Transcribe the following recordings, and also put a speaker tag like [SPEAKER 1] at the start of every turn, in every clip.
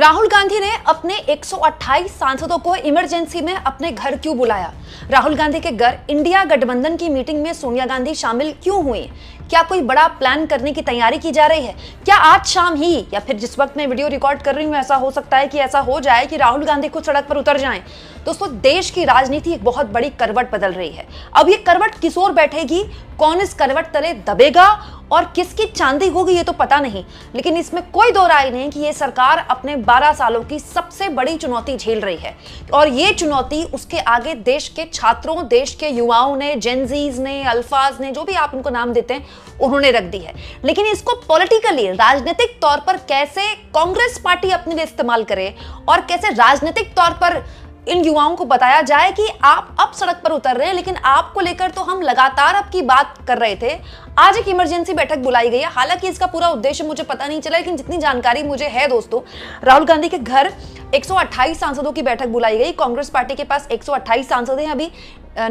[SPEAKER 1] राहुल गांधी ने अपने 128 सांसदों को इमरजेंसी में अपने घर क्यों बुलाया? राहुल गांधी के घर इंडिया गठबंधन की मीटिंग में सोनिया गांधी शामिल क्यों हुई? क्या कोई बड़ा प्लान करने की तैयारी की जा रही है? क्या आज शाम ही या फिर जिस वक्त मैं वीडियो रिकॉर्ड कर रही हूं ऐसा हो सकता है कि ऐसा हो जाए कि राहुल गांधी खुद सड़क पर उतर जाएं? दोस्तों, देश की राजनीति एक बहुत बड़ी करवट बदल रही है। अब ये करवट किस ओर बैठेगी, कौन इस करवट तले दबेगा और किसकी चांदी होगी ये तो पता नहीं, लेकिन इसमें कोई दो राय नहीं कि ये सरकार अपने 12 सालों की सबसे बड़ी चुनौती झेल रही है। और ये चुनौती उसके आगे देश के छात्रों, देश के युवाओं ने, जेनजीज ने, अल्फाज ने, जो भी आप उनको नाम देते हैं, उन्होंने रख दी है। लेकिन इसको पॉलिटिकली, राजनीतिक तौर पर कैसे कांग्रेस पार्टी अपने लिए इस्तेमाल करे और कैसे राजनीतिक तौर पर इन युवाओं को बताया जाए कि आप अब सड़क पर उतर रहे हैं, लेकिन आपको लेकर तो हम लगातार आपकी बात कर रहे थे। आज एक इमरजेंसी बैठक बुलाई गई है। हालांकि इसका पूरा उद्देश्य मुझे पता नहीं चला, लेकिन जितनी जानकारी मुझे है दोस्तों, राहुल गांधी के घर 128 सांसदों की बैठक बुलाई गई। कांग्रेस पार्टी के पास 128 सांसद हैं, अभी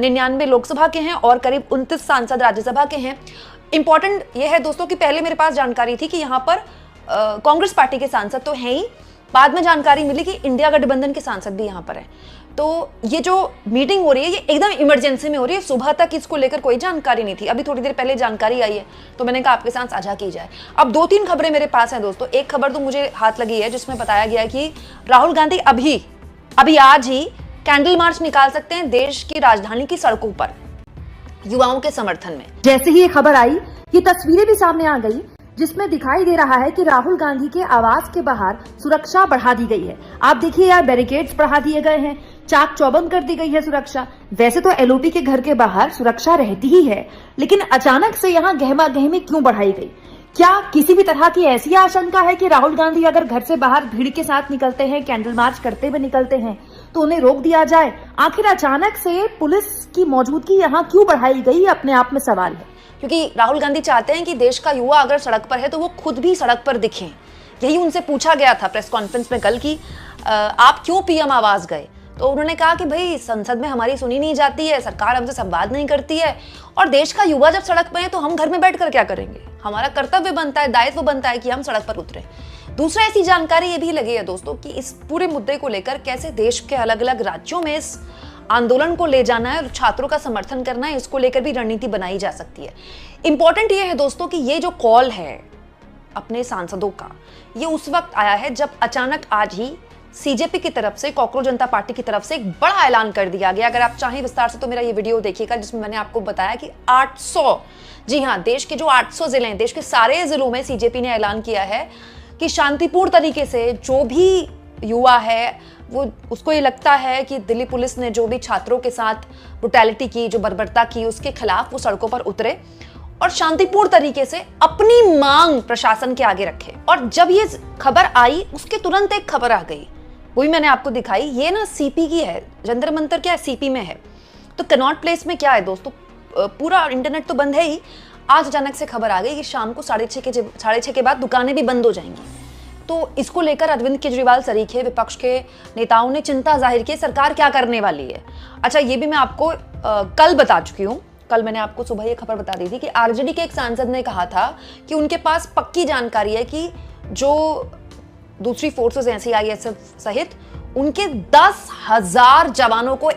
[SPEAKER 1] 99 लोकसभा के हैं और करीब 29 सांसद राज्यसभा के हैं। इंपॉर्टेंट यह है दोस्तों कि पहले मेरे पास जानकारी थी कि यहाँ पर कांग्रेस पार्टी के सांसद तो हैं ही, बाद में जानकारी मिली कि इंडिया गठबंधन के सांसद भी यहाँ पर हैं। तो ये जो मीटिंग हो रही है ये एकदम इमरजेंसी में हो रही है। सुबह तक इसको लेकर कोई जानकारी नहीं थी, अभी थोड़ी देर पहले जानकारी आई है, तो मैंने कहा आपके साथ साझा की जाए। अब 2-3 खबरें मेरे पास हैं दोस्तों। एक खबर तो मुझे हाथ लगी है जिसमें बताया गया है कि राहुल गांधी अभी आज ही कैंडल मार्च निकाल सकते हैं देश की राजधानी की सड़कों पर युवाओं के समर्थन में।
[SPEAKER 2] जैसे ही ये खबर आई, ये तस्वीरें भी सामने आ गई जिसमें दिखाई दे रहा है कि राहुल गांधी के आवास के बाहर सुरक्षा बढ़ा दी गई है। आप देखिए यार, बैरिकेड्स बढ़ा दिए गए हैं, चाक चौबंद कर दी गई है सुरक्षा। वैसे तो एलओपी के घर के बाहर सुरक्षा रहती ही है, लेकिन अचानक से यहाँ गहमा गहमी क्यों बढ़ाई गई? क्या किसी भी तरह की ऐसी आशंका है कि राहुल गांधी अगर घर से बाहर भीड़ के साथ निकलते हैं, कैंडल मार्च करते हुए निकलते हैं, तो उन्हें रोक दिया जाए? आखिर अचानक से पुलिस की मौजूदगी यहाँ क्यों बढ़ाई गई, अपने आप में सवाल है।
[SPEAKER 1] क्योंकि राहुल गांधी चाहते हैं कि देश का युवा अगर सड़क पर है तो वो खुद भी सड़क पर दिखें। यही उनसे पूछा गया था प्रेस कॉन्फ्रेंस में कल कि आप क्यों पीएम आवास गए, तो उन्होंने कहा कि भाई संसद में हमारी सुनी नहीं जाती है, सरकार हमसे संवाद नहीं करती है, और देश का युवा जब सड़क पर है तो हम घर में बैठकर क्या करेंगे? हमारा कर्तव्य बनता है, दायित्व बनता है कि हम सड़क पर उतरे। दूसरा, ऐसी जानकारी ये भी लगी है दोस्तों कि इस पूरे मुद्दे को लेकर कैसे देश के अलग अलग राज्यों में इस आंदोलन को ले जाना है और छात्रों का समर्थन करना है, इसको लेकर भी रणनीति बनाई जा सकती है। इंपॉर्टेंट ये है दोस्तों कि ये जो कॉल है अपने सांसदों का, ये उस वक्त आया है जब अचानक आज ही सीजेपी की तरफ से, कॉकरोच जनता पार्टी की तरफ से एक बड़ा ऐलान कर दिया गया। अगर आप चाहें विस्तार से तो मेरा ये वीडियो देखिएगा जिसमें मैंने आपको बताया कि 800, जी हाँ, देश के जो 800 जिले हैं, देश के सारे जिलों में सीजेपी ने ऐलान किया है कि शांतिपूर्ण तरीके से जो भी युवा है वो, उसको ये लगता है कि दिल्ली पुलिस ने जो भी छात्रों के साथ ब्रुटैलिटी की, जो बर्बरता की, उसके खिलाफ वो सड़कों पर उतरे और शांतिपूर्ण तरीके से अपनी मांग प्रशासन के आगे रखे। और जब ये खबर आई उसके तुरंत एक खबर आ गई, वही मैंने आपको दिखाई। ये ना सीपी की है, जंतर मंतर क्या है, सीपी में है। तो कनॉट प्लेस में क्या है दोस्तों, पूरा इंटरनेट तो बंद है ही। आज अचानक से खबर आ गई कि शाम को 6:30 के बाद दुकानें भी बंद हो जाएंगी। तो इसको लेकर अरविंद केजरीवाल सरीखे विपक्ष के नेताओं ने चिंता जाहिर की, सरकार क्या करने वाली है। अच्छा, ये भी मैं आपको कल बता चुकी हूँ। कल मैंने आपको सुबह ये खबर बता दी थी कि आरजेडी के एक सांसद ने कहा था कि उनके पास पक्की जानकारी है कि जो दूसरी फोर्सेस हैं, सीआईएसएफ सहित, उनके 10,000 जवानों को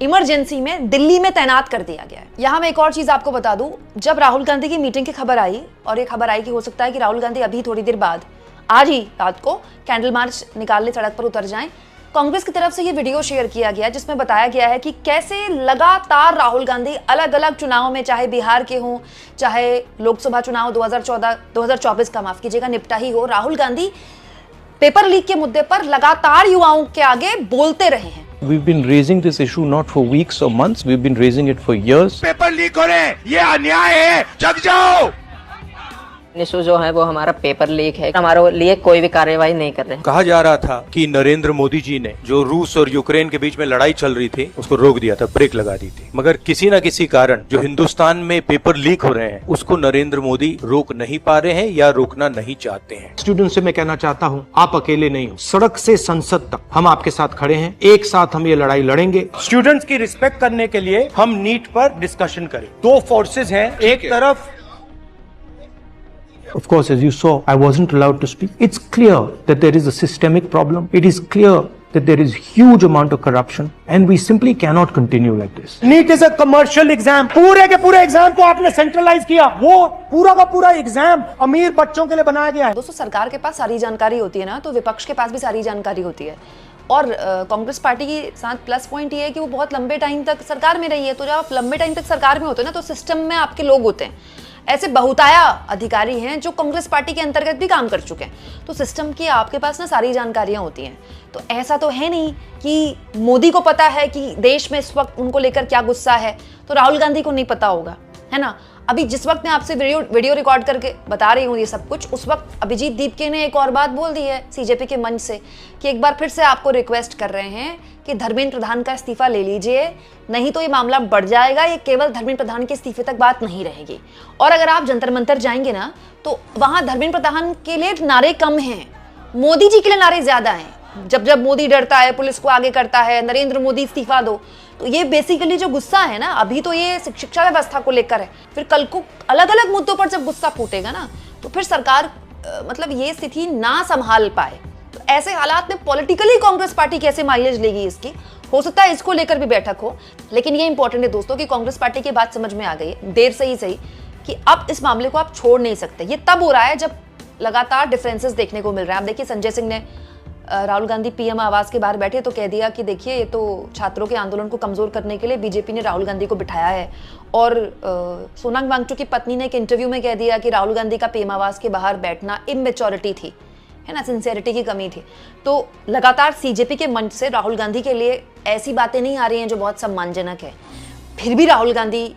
[SPEAKER 1] इमरजेंसी में दिल्ली में तैनात कर दिया गया है। यहां मैं एक और चीज आपको बता दूं, जब राहुल गांधी की मीटिंग की खबर आई, और ये खबर आई कि हो सकता है कि राहुल गांधी अभी थोड़ी देर बाद, आज ही रात को कैंडल मार्च निकालने सड़क पर उतर जाएं, कांग्रेस की तरफ से ये वीडियो शेयर किया गया जिसमें बताया गया है कि कैसे लगातार राहुल गांधी अलग अलग चुनावों में, चाहे बिहार के हों, चाहे लोकसभा चुनाव 2024 का, माफ कीजिएगा, निपटा ही हो, राहुल गांधी पेपर लीक के मुद्दे पर लगातार युवाओं के आगे बोलते रहे हैं।
[SPEAKER 3] We've been raising this issue not for weeks or months, we've been raising it for years.
[SPEAKER 4] Paper leak हो रहे, ये अन्याय है, जग जाओ।
[SPEAKER 5] इशू जो है वो हमारा पेपर लीक है, हमारे लिए कोई भी कार्यवाही नहीं कर रहे।
[SPEAKER 4] कहा जा रहा था कि नरेंद्र मोदी जी ने जो रूस और यूक्रेन के बीच में लड़ाई चल रही थी उसको रोक दिया था, ब्रेक लगा दी थी, मगर किसी न किसी कारण जो हिंदुस्तान में पेपर लीक हो रहे हैं उसको नरेंद्र मोदी रोक नहीं पा रहे हैं या रोकना नहीं चाहते हैं।
[SPEAKER 6] स्टूडेंट से मैं कहना चाहता हूं, आप अकेले नहीं हो, सड़क से संसद तक हम आपके साथ खड़े हैं, एक साथ हम ये लड़ाई लड़ेंगे।
[SPEAKER 4] स्टूडेंट्स की रिस्पेक्ट करने के लिए हम नीट पर डिस्कशन करें। दो फोर्सेज हैं, एक तरफ
[SPEAKER 6] Of course, as you saw, I wasn't allowed to speak. It's clear that there is a systemic problem. It is clear that there is huge amount of corruption and we simply cannot continue like this.
[SPEAKER 7] NEET is a commercial exam. पूरे के पूरे exam को आपने centralise किया। वो पूरा का पूरा एग्जाम अमीर बच्चों के लिए बनाया गया है।
[SPEAKER 1] दोस्तों, सरकार के पास सारी जानकारी होती है ना, तो विपक्ष के पास भी सारी जानकारी होती है। और कांग्रेस पार्टी के साथ प्लस पॉइंट ये है कि वो बहुत लंबे टाइम तक सरकार में रही है। तो जब आप लंबे टाइम तक सरकार में होते हैं ना, तो सिस्टम में आपके लोग होते हैं, ऐसे बहुताया अधिकारी हैं जो कांग्रेस पार्टी के अंतर्गत भी काम कर चुके हैं। तो सिस्टम की आपके पास ना सारी जानकारियां होती हैं। तो ऐसा तो है नहीं कि मोदी को पता है कि देश में इस वक्त उनको लेकर क्या गुस्सा है, तो राहुल गांधी को नहीं पता होगा, है ना। अभी जिस वक्त मैं आपसे वीडियो रिकॉर्ड करके बता रही हूँ ये सब कुछ, उस वक्त अभिजीत दीपके ने एक और बात बोल दी है सीजेपी के मंच से कि एक बार फिर से आपको रिक्वेस्ट कर रहे हैं कि धर्मेंद्र प्रधान का इस्तीफा ले लीजिए, नहीं तो ये मामला बढ़ जाएगा। ये केवल धर्मेंद्र प्रधान के इस्तीफे तक बात नहीं रहेगी। और अगर आप जंतर मंतर जाएंगे ना, तो वहां धर्मेंद्र प्रधान के लिए नारे कम हैं, मोदी जी के लिए नारे ज्यादा हैं। जब जब मोदी डरता है, पुलिस को आगे करता है, नरेंद्र मोदी इस्तीफा दो, तो ये बेसिकली जो गुस्सा है ना, अभी तो ये शिक्षा व्यवस्था को लेकर है, फिर कल को अलग अलग मुद्दों पर जब गुस्सा फूटेगा ना, तो फिर सरकार मतलब ये स्थिति ना संभाल पाए। तो ऐसे हालात में पॉलिटिकली कांग्रेस पार्टी कैसे माइलेज लेगी इसकी, हो सकता है इसको लेकर भी बैठक हो। लेकिन ये इंपॉर्टेंट है दोस्तों कि कांग्रेस पार्टी की बात समझ में आ गई है, देर से ही सही, कि अब इस मामले को आप छोड़ नहीं सकते। ये तब हो रहा है जब लगातार डिफरेंसेस देखने को मिल रहे हैं। आप देखिए, संजय सिंह ने राहुल गांधी पीएम आवास के बाहर बैठे तो कह दिया कि देखिए, ये तो छात्रों के आंदोलन को कमजोर करने के लिए बीजेपी ने राहुल गांधी को बिठाया है। और सोनम वांगचुक की पत्नी ने एक इंटरव्यू में कह दिया कि राहुल गांधी का पीएम आवास के बाहर बैठना इमेच्योरिटी थी, है ना, सिंसियरिटी की कमी थी। तो लगातार सीजेपी के मंच से राहुल गांधी के लिए ऐसी बातें नहीं आ रही हैं जो बहुत सम्मानजनक है। फिर भी राहुल गांधी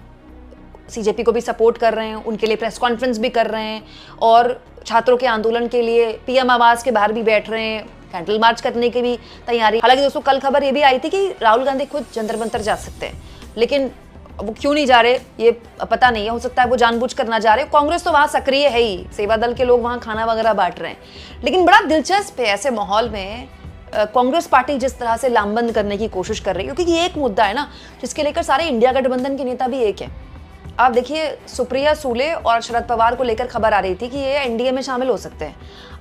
[SPEAKER 1] सीजेपी को भी सपोर्ट कर रहे हैं, उनके लिए प्रेस कॉन्फ्रेंस भी कर रहे हैं और छात्रों के आंदोलन के लिए पीएम आवास के बाहर भी बैठ रहे हैं, कैंडल मार्च करने की भी तैयारी। हालांकि दोस्तों, कल खबर ये भी आई थी कि राहुल गांधी खुद जंतर मंतर जा सकते हैं, लेकिन वो क्यों नहीं जा रहे ये पता नहीं है। हो सकता है वो जानबूझकर ना जा रहे। कांग्रेस तो वहां सक्रिय है ही, सेवा दल के लोग वहां खाना वगैरह बांट रहे हैं। लेकिन बड़ा दिलचस्प है ऐसे माहौल में कांग्रेस पार्टी जिस तरह से लामबंद करने की कोशिश कर रही है, क्योंकि ये एक मुद्दा है ना जिसके लेकर सारे इंडिया गठबंधन के नेता भी एक है। आप देखिए, सुप्रिया सुले और शरद पवार को लेकर खबर आ रही थी कि ये एनडीए में शामिल हो सकते हैं।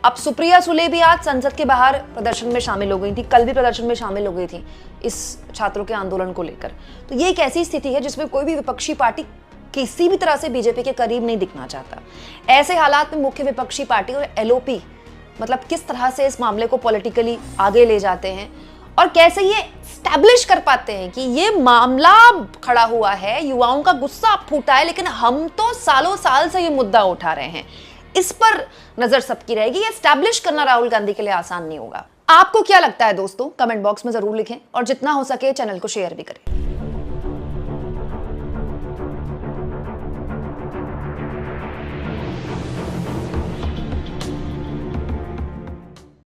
[SPEAKER 1] अब सुप्रिया सुले भी आज संसद के बाहर प्रदर्शन में शामिल हो गई थी, कल भी प्रदर्शन में शामिल हो गई थी इस छात्रों के आंदोलन को लेकर। तो ये एक ऐसी स्थिति है जिसमें कोई भी विपक्षी पार्टी किसी भी तरह से बीजेपी के करीब नहीं दिखना चाहता। ऐसे हालात में मुख्य विपक्षी पार्टी और एलओपी मतलब किस तरह से इस मामले को पॉलिटिकली आगे ले जाते हैं और कैसे ये स्टैब्लिश कर पाते हैं कि ये मामला खड़ा हुआ है, युवाओं का गुस्सा फूटा है, लेकिन हम तो सालों साल से ये मुद्दा उठा रहे हैं। इस पर नजर सबकी रहेगी। ये स्टैब्लिश करना राहुल गांधी के लिए आसान नहीं होगा। आपको क्या लगता है दोस्तों, कमेंट बॉक्स में जरूर लिखें और जितना हो सके चैनल को शेयर भी करें।